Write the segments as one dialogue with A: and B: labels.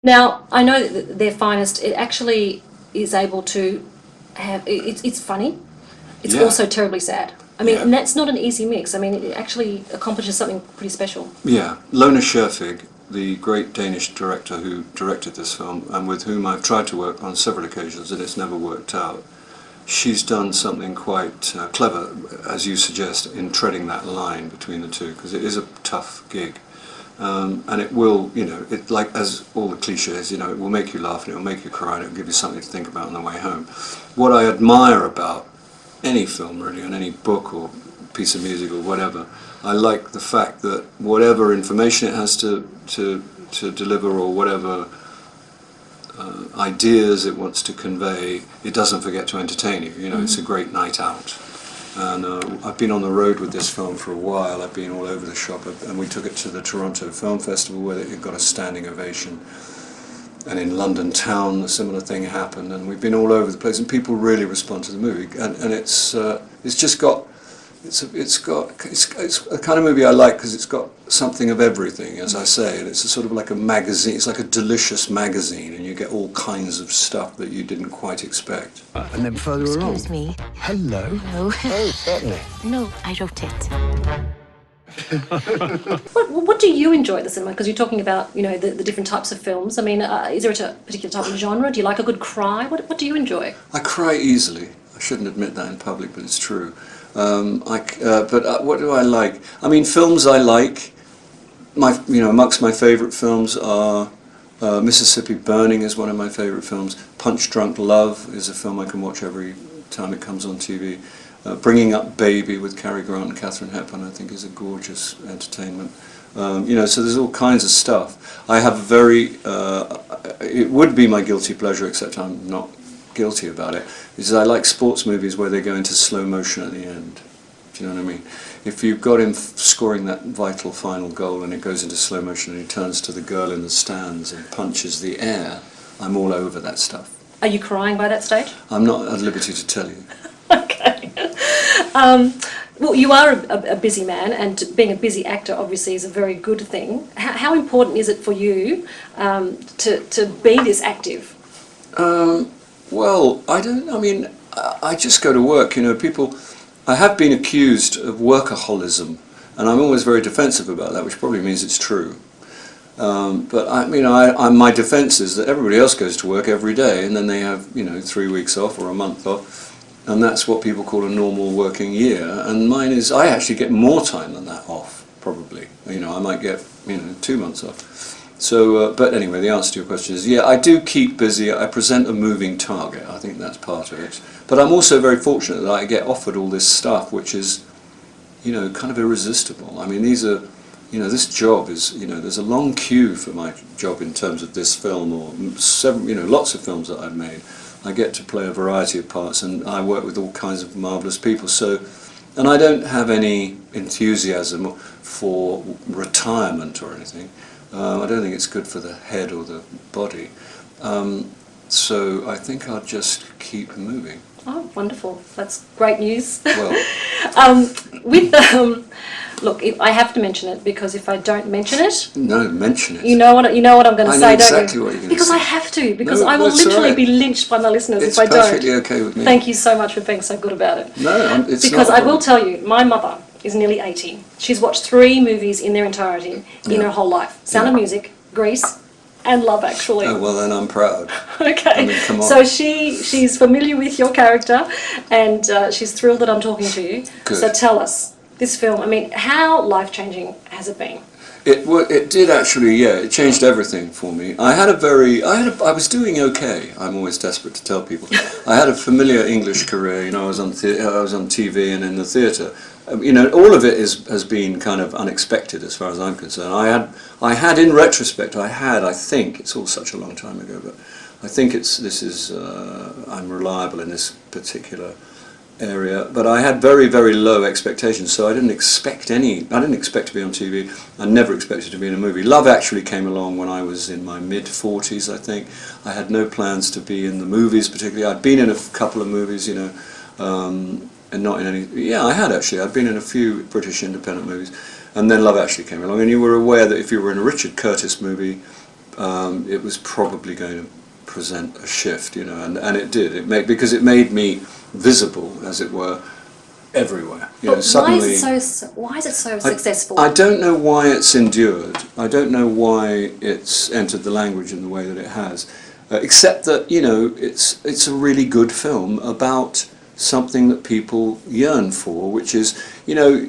A: Now, I know that their finest, it actually is able to it's funny, it's
B: Yeah,
A: also terribly sad. I mean,
B: yeah,
A: and that's not an easy mix. I mean, it actually accomplishes something pretty special.
B: yeah. Lona Scherfig, the great Danish director who directed this film, and with whom I've tried to work on several occasions and it's never worked out, she's done something quite clever, as you suggest, in treading that line between the two, because it is a tough gig. And it will, it like as all the cliches, it will make you laugh and it will make you cry and it will give you something to think about on the way home. What I admire about any film really, and any book or piece of music or whatever, I like the fact that whatever information it has to deliver or whatever ideas it wants to convey, it doesn't forget to entertain you. It's a great night out. And I've been on the road with this film for a while. I've been all over the shop, and we took it to the Toronto Film Festival where it got a standing ovation. And in London town, a similar thing happened. And we've been all over the place, and people really respond to the movie. And it's just got it's a kind of movie I like because it's got something of everything, as I say, and it's a sort of like a magazine. It's like a delicious magazine, and you get all kinds of stuff that you didn't quite expect.
C: And then further along.
D: Excuse me.
C: Hello.
D: Hello.
C: Oh, certainly.
D: No, I wrote it.
A: What do you enjoy at the cinema? Because you're talking about, the different types of films. I mean, is there a particular type of genre? Do you like a good cry? What do you enjoy?
B: I cry easily. I shouldn't admit that in public, but it's true. But what do I like? I mean, films I like. Amongst my favourite films are Mississippi Burning is one of my favourite films. Punch Drunk Love is a film I can watch every time it comes on TV. Bringing Up Baby with Cary Grant and Katharine Hepburn, I think, is a gorgeous entertainment. So there's all kinds of stuff. I have it would be my guilty pleasure, except I'm not guilty about it, is I like sports movies where they go into slow motion at the end. Do you know what I mean? If you've got him scoring that vital final goal and it goes into slow motion and he turns to the girl in the stands and punches the air, I'm all over that stuff.
A: Are you crying by that stage?
B: I'm not at liberty to tell you.
A: Okay. Well, you are a busy man, and being a busy actor obviously is a very good thing. How important is it for you to be this active?
B: Well, I just go to work. I have been accused of workaholism, and I'm always very defensive about that, which probably means it's true. But my defence is that everybody else goes to work every day, and then they have 3 weeks off or a month off, and that's what people call a normal working year. And mine is, I actually get more time than that off, probably. I might get 2 months off. So, but anyway, the answer to your question is, yeah, I do keep busy. I present a moving target. I think that's part of it. But I'm also very fortunate that I get offered all this stuff, which is, kind of irresistible. I mean, this job is, there's a long queue for my job in terms of this film or several, lots of films that I've made. I get to play a variety of parts, and I work with all kinds of marvellous people. So, and I don't have any enthusiasm for retirement or anything. I don't think it's good for the head or the body. So I think I'll just keep moving.
A: Oh, wonderful. That's great news.
B: Well,
A: look, I have to mention it, because if I don't mention it...
B: No, mention it.
A: You know what I'm going to say,
B: exactly
A: don't you?
B: What you're going
A: because
B: to say.
A: I have to, because
B: No,
A: I will
B: that's
A: literally
B: all right.
A: be lynched by my listeners
B: It's
A: if I don't.
B: It's perfectly okay with me.
A: Thank you so much for being so good about it.
B: No, it's
A: because
B: not.
A: I will tell you, my mother is nearly 80. She's watched 3 movies in their entirety in her whole life. Sound of Music, Grease, and Love Actually.
B: Oh, well, then I'm proud.
A: Okay.
B: I mean, come on.
A: So she's familiar with your character, and she's thrilled that I'm talking to you.
B: Good.
A: So tell us, this film, I mean, how life-changing has it been?
B: It did actually, yeah. It changed everything for me. I was doing okay. I'm always desperate to tell people. I had a familiar English career. I was on TV and in the theatre. All of it has been kind of unexpected as far as I'm concerned. I had in retrospect, I think it's all such a long time ago, but I think I'm reliable in this particular area, but I had very, very low expectations, so I didn't expect to be on TV. I never expected to be in a movie. Love Actually came along when I was in my mid-40s, I think. I had no plans to be in the movies particularly. I'd been in a couple of movies, and not in any... Yeah, I had actually. I'd been in a few British independent movies, and then Love Actually came along, and you were aware that if you were in a Richard Curtis movie, it was probably going to present a shift, you know, and it did. Because it made me visible, as it were, everywhere. You know, suddenly.
A: Why is it so successful?
B: I don't know why it's endured. I don't know why it's entered the language in the way that it has, except that, you know, it's a really good film about something that people yearn for, which is, you know,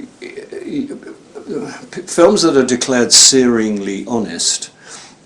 B: films that are declared searingly honest.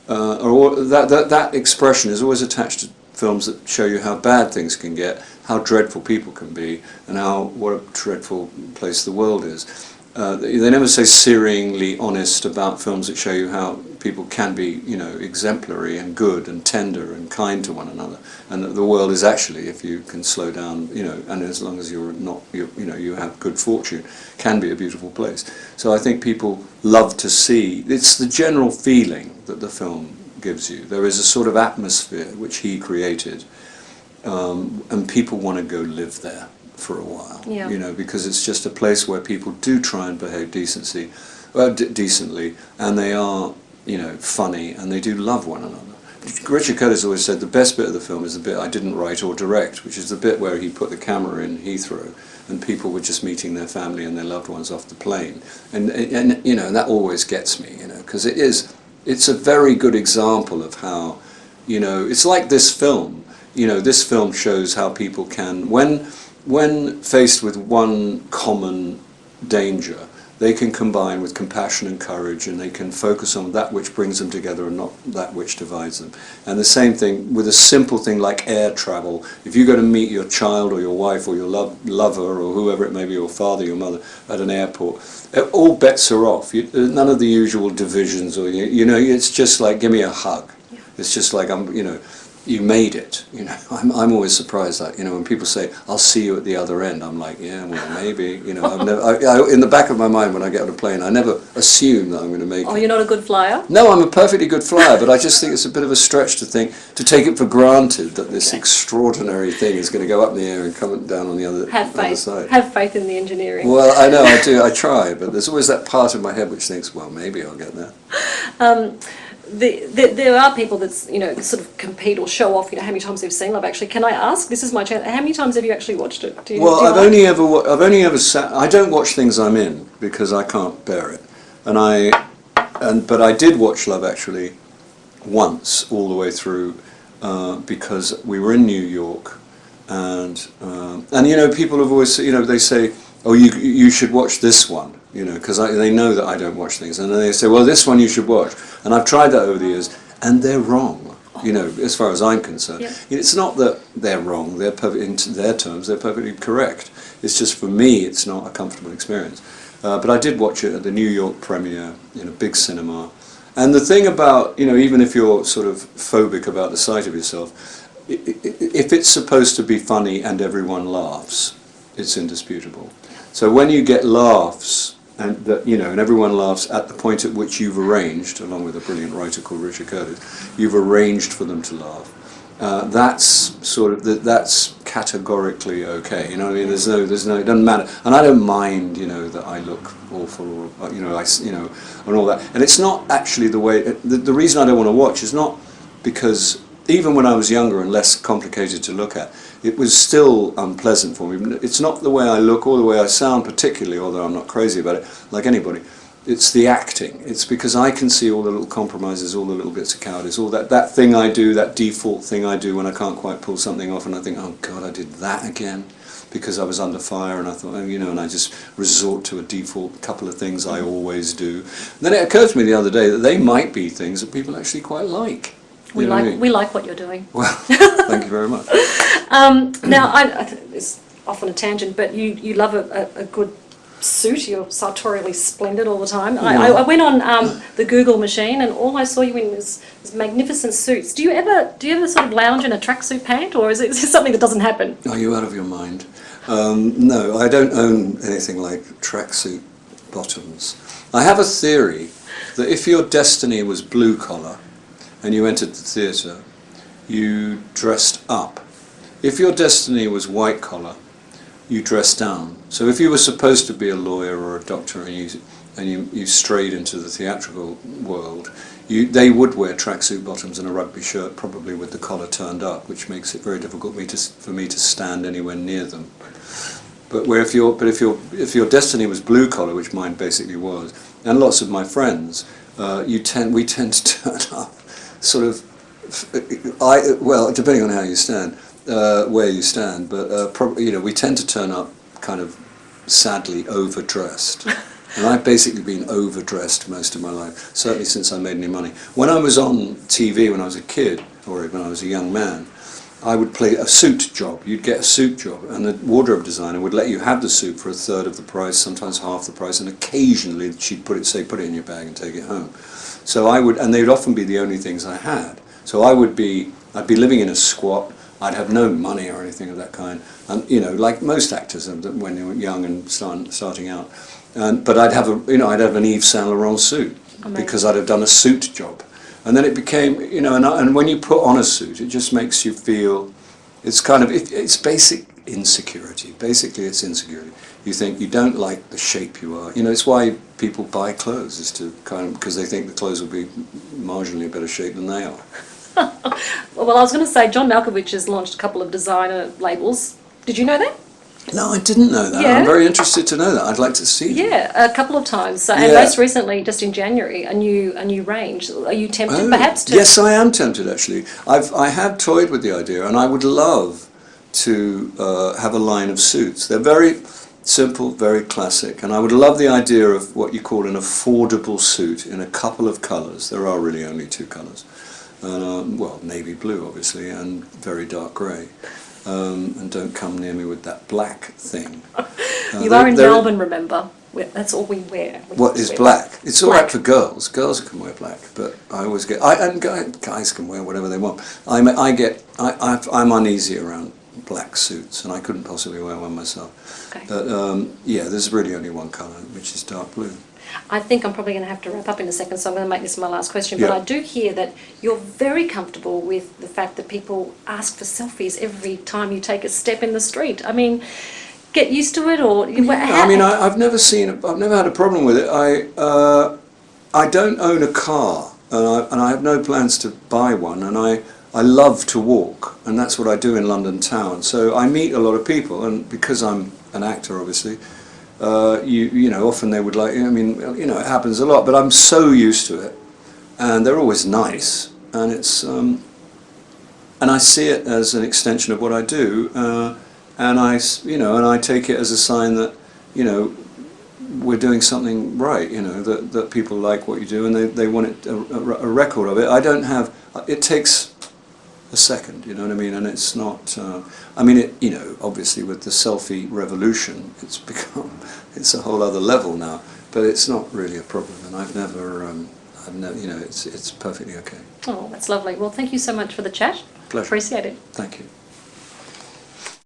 B: Or that expression is always attached to films that show you how bad things can get, how dreadful people can be, and what a dreadful place the world is. They never say searingly honest about films that show you how people can be, you know, exemplary and good and tender and kind to one another, and that the world is actually, if you can slow down, you know, and as long as you're not, you know, you have good fortune, can be a beautiful place. So I think people love to see. It's the general feeling that the film gives you. There is a sort of atmosphere which he created, and people want to go live there for a while, you know, because it's just a place where people do try and behave decently, and they are, you know, funny, and they do love one another. Richard Curtis always said the best bit of the film is the bit I didn't write or direct, which is the bit where he put the camera in Heathrow and people were just meeting their family and their loved ones off the plane, and you know, and that always gets me, you know, because it's a very good example of how, you know, it's like this film, you know, this film shows how people can, when faced with one common danger, they can combine with compassion and courage, and they can focus on that which brings them together and not that which divides them. And the same thing with a simple thing like air travel. If you go to meet your child or your wife or your lover or whoever it may be, your father, your mother, at an airport, all bets are off. None of the usual divisions, or you know, it's just like, give me a hug. Yeah. It's just like, you know, you made it, you know. I'm always surprised that, you know, when people say, I'll see you at the other end, I'm like, yeah, well, maybe, you know. I've never, in the back of my mind when I get on a plane, I never assume that I'm going to make it.
A: Oh, you're not a good flyer?
B: No, I'm a perfectly good flyer, but I just think it's a bit of a stretch to take it for granted that this extraordinary thing is going to go up in the air and come down on the other side.
A: Have faith in the engineering.
B: Well, I know, I do, I try, but there's always that part of my head which thinks, well, maybe I'll get there.
A: There are people that, you know, sort of compete or show off, you know, how many times they've seen Love Actually. Can I ask? This is my chance. How many times have you actually watched it?
B: I've only ever sat. I don't watch things I'm in because I can't bear it, but I did watch Love Actually once all the way through because we were in New York, and you know, people have always, you know, they say, oh, you should watch this one. You know, because they know that I don't watch things, and then they say, well, this one you should watch. And I've tried that over the years, and they're wrong, you know, as far as I'm concerned.
A: Yeah.
B: It's not that they're wrong, they're in their terms, they're perfectly correct. It's just, for me, it's not a comfortable experience. But I did watch it at the New York premiere in a big cinema. And the thing about, you know, even if you're sort of phobic about the sight of yourself, if it's supposed to be funny and everyone laughs, it's indisputable. So when you get laughs, and that, you know, and everyone laughs at the point at which you've arranged, along with a brilliant writer called Richard Curtis, you've arranged for them to laugh. That's sort of that's categorically okay. You know what I mean? There's no, it doesn't matter. And I don't mind, you know, that I look awful, or you know, and all that. And it's not actually the way. The reason I don't want to watch is not because even when I was younger and less complicated to look at, it was still unpleasant for me. It's not the way I look or the way I sound particularly, although I'm not crazy about it, like anybody. It's the acting. It's because I can see all the little compromises, all the little bits of cowardice, all that thing I do, that default thing I do when I can't quite pull something off, and I think, oh God, I did that again, because I was under fire, and I thought, oh, you know, and I just resort to a default couple of things I always do. And then it occurred to me the other day that they might be things that people actually quite like.
A: We like what you're doing.
B: Well, thank you very much.
A: Now, it's off on a tangent, but you love a good suit. You're sartorially splendid all the time. I went on the Google machine, and all I saw you in was magnificent suits. Do you ever sort of lounge in a tracksuit pant, or is it something that doesn't happen?
B: Are you out of your mind? No, I don't own anything like tracksuit bottoms. I have a theory that if your destiny was blue collar and you entered the theatre, you dressed up. If your destiny was white collar, you dressed down. So if you were supposed to be a lawyer or a doctor and you strayed into the theatrical world, they would wear tracksuit bottoms and a rugby shirt, probably with the collar turned up, which makes it very difficult for me to stand anywhere near them. But if your destiny was blue collar, which mine basically was, and lots of my friends, we tend to turn up sort of, well, depending on how you stand, where you stand, but we tend to turn up kind of sadly overdressed. And I've basically been overdressed most of my life, certainly since I made any money. When I was on TV when I was a kid, or when I was a young man, I would play a suit job. You'd get a suit job, and the wardrobe designer would let you have the suit for a third of the price, sometimes half the price, and occasionally she'd put it in your bag and take it home. So and they would often be the only things I had. So I'd be living in a squat. I'd have no money or anything of that kind, and like most actors when they were young and starting out. But I'd have an Yves Saint Laurent suit. Amazing. Because I'd have done a suit job. And then it became, and when you put on a suit, it just makes you feel, it's kind of, it's basic insecurity. Basically, it's insecurity. You think you don't like the shape you are. It's why people buy clothes, is to because they think the clothes will be marginally better shape than they are.
A: Well, I was going to say, John Malkovich has launched a couple of designer labels. Did you know that?
B: No, I didn't know that.
A: Yeah.
B: I'm very interested to know that. I'd like to see them.
A: Yeah, a couple of times. And most recently, just in January, a new range. Are you tempted perhaps to?
B: Yes, I am tempted actually. I have toyed with the idea, and I would love to have a line of suits. They're very simple, very classic, and I would love the idea of what you call an affordable suit in a couple of colours. There are really only two colours. Well, navy blue, obviously, and very dark grey. And don't come near me with that black thing.
A: You are in Melbourne, remember? That's all we wear.
B: What is black? It's all right for girls. Girls can wear black, but I always get. And guys can wear whatever they want. I'm uneasy around black suits, and I couldn't possibly wear one myself. Okay. But there's really only one colour, which is dark blue.
A: I think I'm probably going to have to wrap up in a second, so I'm going to make this my last question. But I do hear that you're very comfortable with the fact that people ask for selfies every time you take a step in the street. I mean, get used to it, or
B: I've never had a problem with it. I don't own a car, and I have no plans to buy one, and I love to walk, and that's what I do in London town. So I meet a lot of people, and because I'm an actor, obviously. Often they would it happens a lot, but I'm so used to it, and they're always nice, and it's, and I see it as an extension of what I do, and I take it as a sign that, we're doing something right, that people like what you do, and they want a record of it. I don't have, it takes a second, you know what I mean, and it's not, obviously with the selfie revolution, it's a whole other level now, but it's not really a problem, and I've never, it's perfectly okay.
A: Oh, that's lovely. Well, thank you so much for the chat.
B: Pleasure.
A: Appreciate it.
B: Thank you.